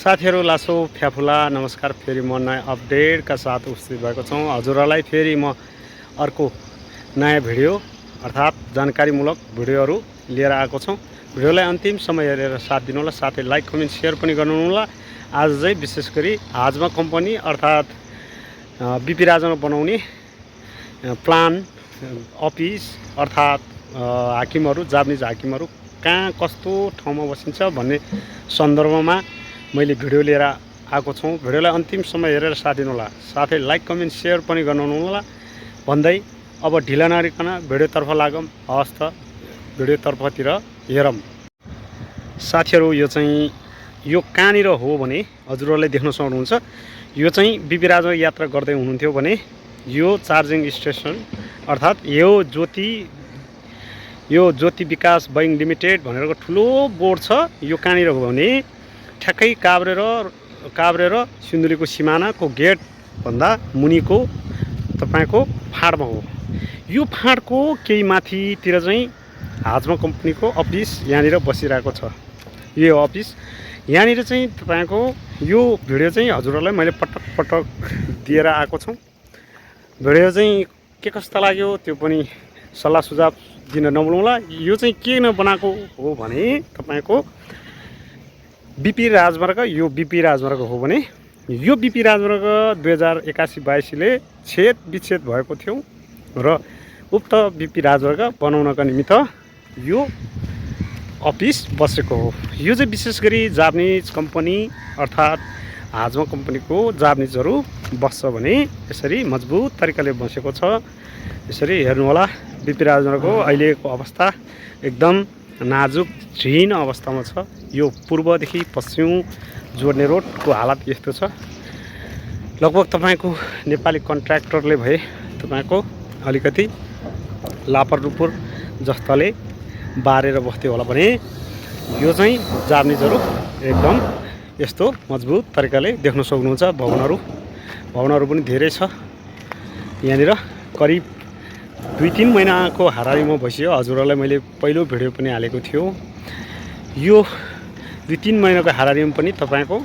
साथीहरु लासो फ्याफुला नमस्कार। फेरि म नयाँ अपडेटका साथ उपस्थित भएको छौँ। हजुरहरूलाई फेरि म अर्को नयाँ भिडियो अर्थात् जानकारीमूलक भिडियोहरू लिएर आएको छौँ। भिडियोलाई अन्तिमसम्म हेरेर साथ दिनुहोला, साथै लाइक कमेन्ट सेयर पनि गर्नुहोला। आज चाहिँ विशेष गरी हाजमा कम्पनी अर्थात् बिपी राजामा बनाउने प्लान अफिस अर्थात् हाकिमहरू जापानिज हाकिमहरू कहाँ कस्तो ठाउँमा बसिन्छ भन्ने सन्दर्भमा मैले भिडियो लिएर आएको छु। भिडियोलाई अन्तिमसम्म हेरेर साथ दिनुहोला, साथै लाइक कमेन्ट सेयर पनि गर्नुहोला भन्दै अब ढिला नगरिकन भिडियोतर्फ लागौँ। हवस् त भिडियोतर्फतिर हेरौँ। साथीहरू यो कहाँनिर हो भने हजुरहरूले देख्न सक्नुहुन्छ। यो चाहिँ बिपी राजा यात्रा गर्दै हुनुहुन्थ्यो भने यो चार्जिङ स्टेसन अर्थात् यो ज्योति विकास बैङ्क लिमिटेड भनेर ठुलो बोर्ड छ। यो कहाँनिर हो भने ठ्याक्कै काभ्रे र सिन्धुलीको सिमानाको गेट भन्दा मुनिको तपाईको फाँडमा हो। यो फाँडको केही माथितिर चाहिँ हाजमा कम्पनीको अफिस यहाँनिर बसिरहेको छ। यो अफिस यहाँनिर चाहिँ तपाईको यो भिडियो चाहिँ हजुरहरूलाई मैले पटक पटक दिएर आएको छु। भिडियो चाहिँ के कस्तो लाग्यो त्यो पनि सल्लाह सुझाव दिन नभुल्नुहोला। यो चाहिँ किन बनाएको हो भने तपाईको बिपी राजमार्ग, यो बिपी राजमार्ग हो भने यो बिपी राजमार्ग 2081-82ले छेद विच्छेद भएको थियो र उक्त बिपी राजमार्ग बनाउनका निमित्त यो अफिस बसेको हो। यो चाहिँ विशेष गरी जापानिज कम्पनी अर्थात् हाजमा कम्पनीको जापानिजहरू बस्छ भने यसरी मजबुत तरिकाले बसेको छ। यसरी हेर्नुहोला बिपी राजमार्गको अहिलेको अवस्था एकदम नाजुक क्षीण अवस्थामा छ। यो पूर्वदेखि पश्चिम जोड्ने रोडको हालत यस्तो छ। लगभग तपाईको नेपाली कन्ट्र्याक्टरले भए तपाईको अलिकति लापरलुपुर जस्ताले बारेर बस्थ्यो होला भने यो चाहिँ जापानिजहरू एकदम यस्तो मजबुत तरिकाले देख्न सक्नुहुन्छ। भवनहरू पनि धेरै छ। यहाँनिर करिब 2-3 महिनाको हाराहारीमा भइसक्यो। हजुरहरूलाई मैले पहिलो भिडियो पनि हालेको थियो। यो 2-3 महिनाको हाराहारीमा पनि तपाईको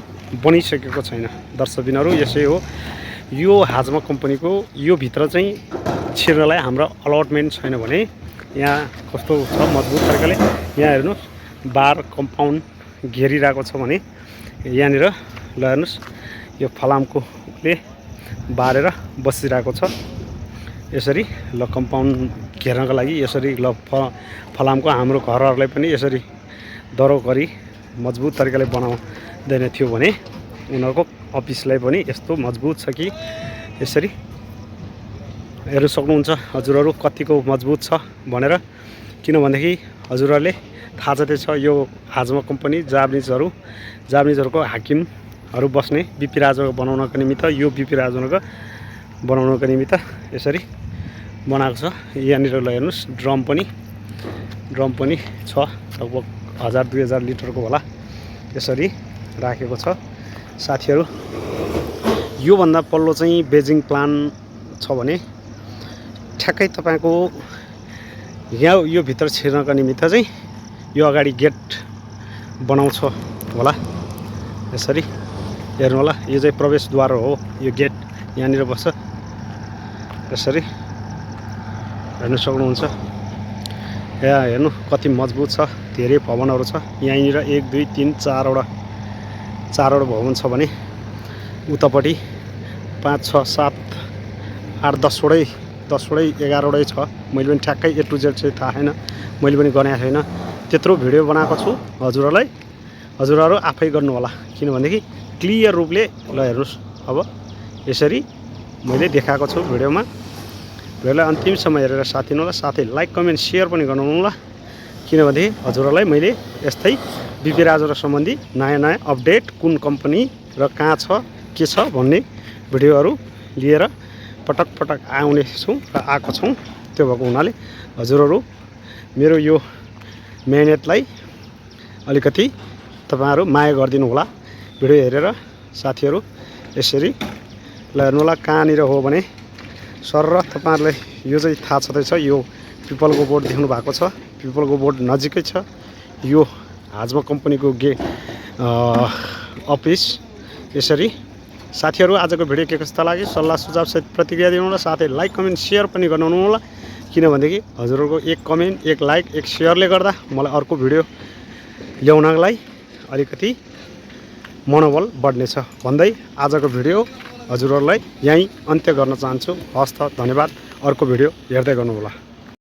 बनिसकेको छैन। दर्शकबिनहरू यसै हो। यो हाजमा कम्पनीको यो भित्र चाहिँ छिर्नलाई हाम्रो अलटमेन्ट छैन भने यहाँ कस्तो छ मजबुत तरिकाले। यहाँ हेर्नुहोस् बार कम्पाउन्ड घेरिरहेको छ भने यहाँनिर ल हेर्नुहोस् यो फलामकोले बारेर बसिरहेको छ। यसरी ल कम्पाउन्ड घेर्नको लागि यसरी ल फलामको हाम्रो घरहरूलाई पनि यसरी दरो गरी मजबुत तरिकाले बनाउँदैन थियो भने उनीहरूको अफिसलाई पनि यस्तो मजबुत छ कि यसरी हेर्न सक्नुहुन्छ हजुरहरू कतिको मजबुत छ भनेर। किनभनेदेखि हजुरहरूले थाहा छँदैछ यो हाजमा कम्पनी जापानिजहरूको हाकिमहरू बस्ने बिपी राजमार्ग बनाउनको निमित्त यो बिपी राजमार्ग बनाउनको निमित्त यसरी बनाएको छ। यहाँनिर ल हेर्नुहोस् ड्रम पनि छ। लगभग 1000-2000 लिटरको होला यसरी राखेको छ। साथीहरू योभन्दा पल्लो चाहिँ बेजिङ प्लान छ भने ठ्याक्कै तपाईको यहाँ यो भित्र छिर्नका निमित्त चाहिँ यो अगाडि गेट बनाउँछ होला। यसरी हेर्नु होला यो चाहिँ प्रवेशद्वार हो। यो गेट यहाँनिर बस्छ। यसरी हेर्न सक्नुहुन्छ। यहाँ हेर्नु कति मजबुत छ। धेरै भवनहरू छ। यहाँनिर 1 2 3 4वटा भवन छ भने उतापट्टि 5 6 7 8 10वटै 11वटै छ। मैले पनि ठ्याक्कै A to Z चाहिँ थाहा छैन, मैले पनि गनेको छैन। त्यत्रो भिडियो बनाएको छु। हजुरहरू आफै गर्नु होला। किनभनेदेखि क्लियर रूपले ल हेर्नुहोस् अब यसरी मैले देखाएको छु भिडियोमा। भिडियोलाई अन्तिमसम्म हेरेर साथ दिनुहोला, साथै लाइक कमेन्ट सेयर पनि गर्नुहोला। किनभने हजुरहरूलाई मैले यस्तै बिपी राजमार्ग सम्बन्धी नयाँ अपडेट कुन कम्पनी र कहाँ छ के छ भन्ने भिडियोहरू लिएर पटक आउने छु र आएको छौँ। त्यो भएको हुनाले हजुरहरू मेरो यो मेहनतलाई अलिकति तपाईहरु माया गरिदिनु होला। भिडियो हेरेर साथीहरू यसरी ल हेर्नुहोला कहाँनिर हो भने सर र तपाईहरुलाई यो चाहिँ थाहा छँदैछ। यो पिपलको बोर्ड देख्नु भएको छ। पिपलको बोर्ड नजिकै छ। यो हाजमा कम्पनीको अफिस। यसरी साथीहरू आजको भिडियो के कस्तो लाग्यो सल्लाह सुझाव सहित प्रतिक्रिया दिनु होला। साथै लाइक कमेन्ट सेयर पनि गर्नु होला, किनभनेदेखि हजुरहरूको एक कमेन्ट एक लाइक एक सेयरले गर्दा मलाई अर्को भिडियो ल्याउनलाई अलिकति मनोबल बढ्नेछ भन्दै आजको भिडियो हजुरहरूलाई यहीँ अन्त्य गर्न चाहन्छु। हस्त धन्यवाद। अर्को भिडियो हेर्दै गर्नु होला।